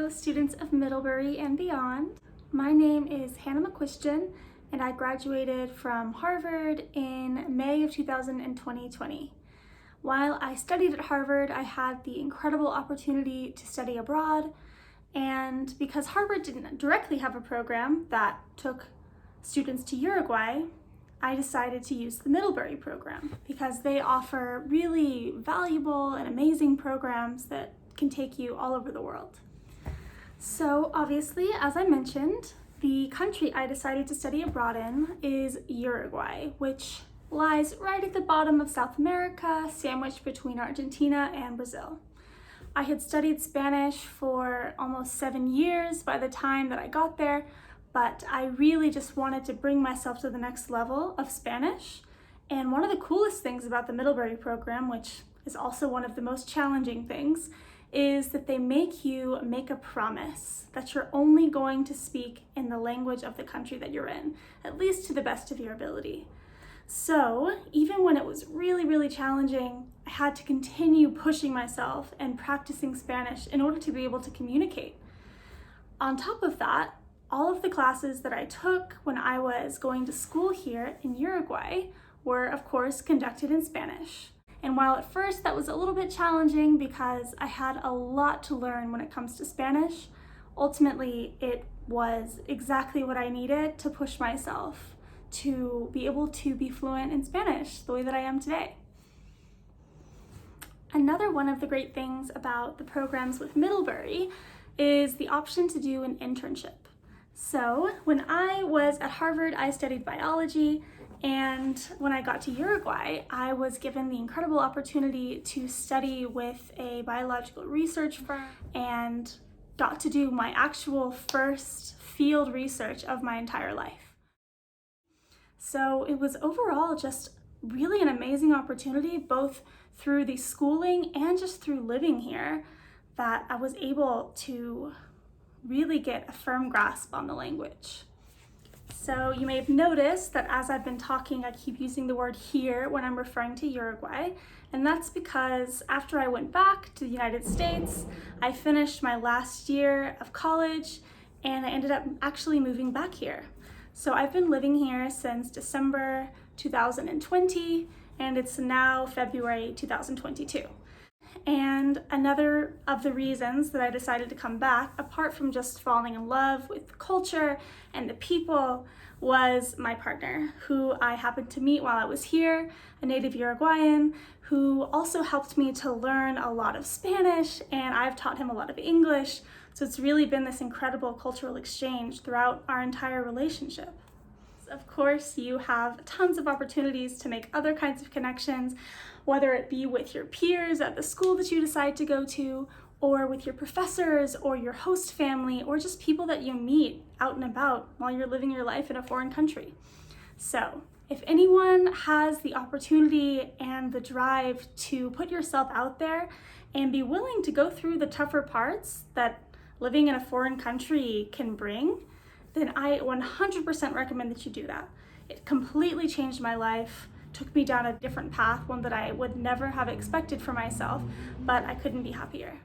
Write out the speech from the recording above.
Hello, students of Middlebury and beyond. My name is Hanna McCuistion, and I graduated from Harvard in May of 2020. While I studied at Harvard, I had the incredible opportunity to study abroad, and because Harvard didn't directly have a program that took students to Uruguay, I decided to use the Middlebury program because they offer really valuable and amazing programs that can take you all over the world. So obviously, as I mentioned, the country I decided to study abroad in is Uruguay, which lies right at the bottom of South America, sandwiched between Argentina and Brazil. I had studied Spanish for almost 7 years by the time that I got there, but I really just wanted to bring myself to the next level of Spanish. And one of the coolest things about the Middlebury program, which is also one of the most challenging things, is that they make you make a promise that you're only going to speak in the language of the country that you're in, at least to the best of your ability. So even when it was really challenging, I had to continue pushing myself and practicing Spanish in order to be able to communicate. On top of that, all of the classes that I took when I was going to school here in Uruguay were, of course, conducted in Spanish. And while at first that was a little bit challenging because I had a lot to learn when it comes to Spanish, ultimately it was exactly what I needed to push myself to be able to be fluent in Spanish the way that I am today. Another one of the great things about the programs with Middlebury is the option to do an internship. So when I was at Harvard, I studied biology, and when I got to Uruguay, I was given the incredible opportunity to study with a biological research firm and got to do my actual first field research of my entire life. So it was overall just really an amazing opportunity, both through the schooling and just through living here, that I was able to really get a firm grasp on the language. So you may have noticed that as I've been talking, I keep using the word here when I'm referring to Uruguay, and that's because after I went back to the United States, I finished my last year of college and I ended up actually moving back here. So I've been living here since December 2020, and it's now February 2022. And another of the reasons that I decided to come back, apart from just falling in love with the culture and the people, was my partner, who I happened to meet while I was here, a native Uruguayan, who also helped me to learn a lot of Spanish, and I've taught him a lot of English. So it's really been this incredible cultural exchange throughout our entire relationship. Of course, you have tons of opportunities to make other kinds of connections, whether it be with your peers at the school that you decide to go to, or with your professors, or your host family, or just people that you meet out and about while you're living your life in a foreign country. So, if anyone has the opportunity and the drive to put yourself out there and be willing to go through the tougher parts that living in a foreign country can bring, then I 100% recommend that you do that. It completely changed my life, took me down a different path, one that I would never have expected for myself, but I couldn't be happier.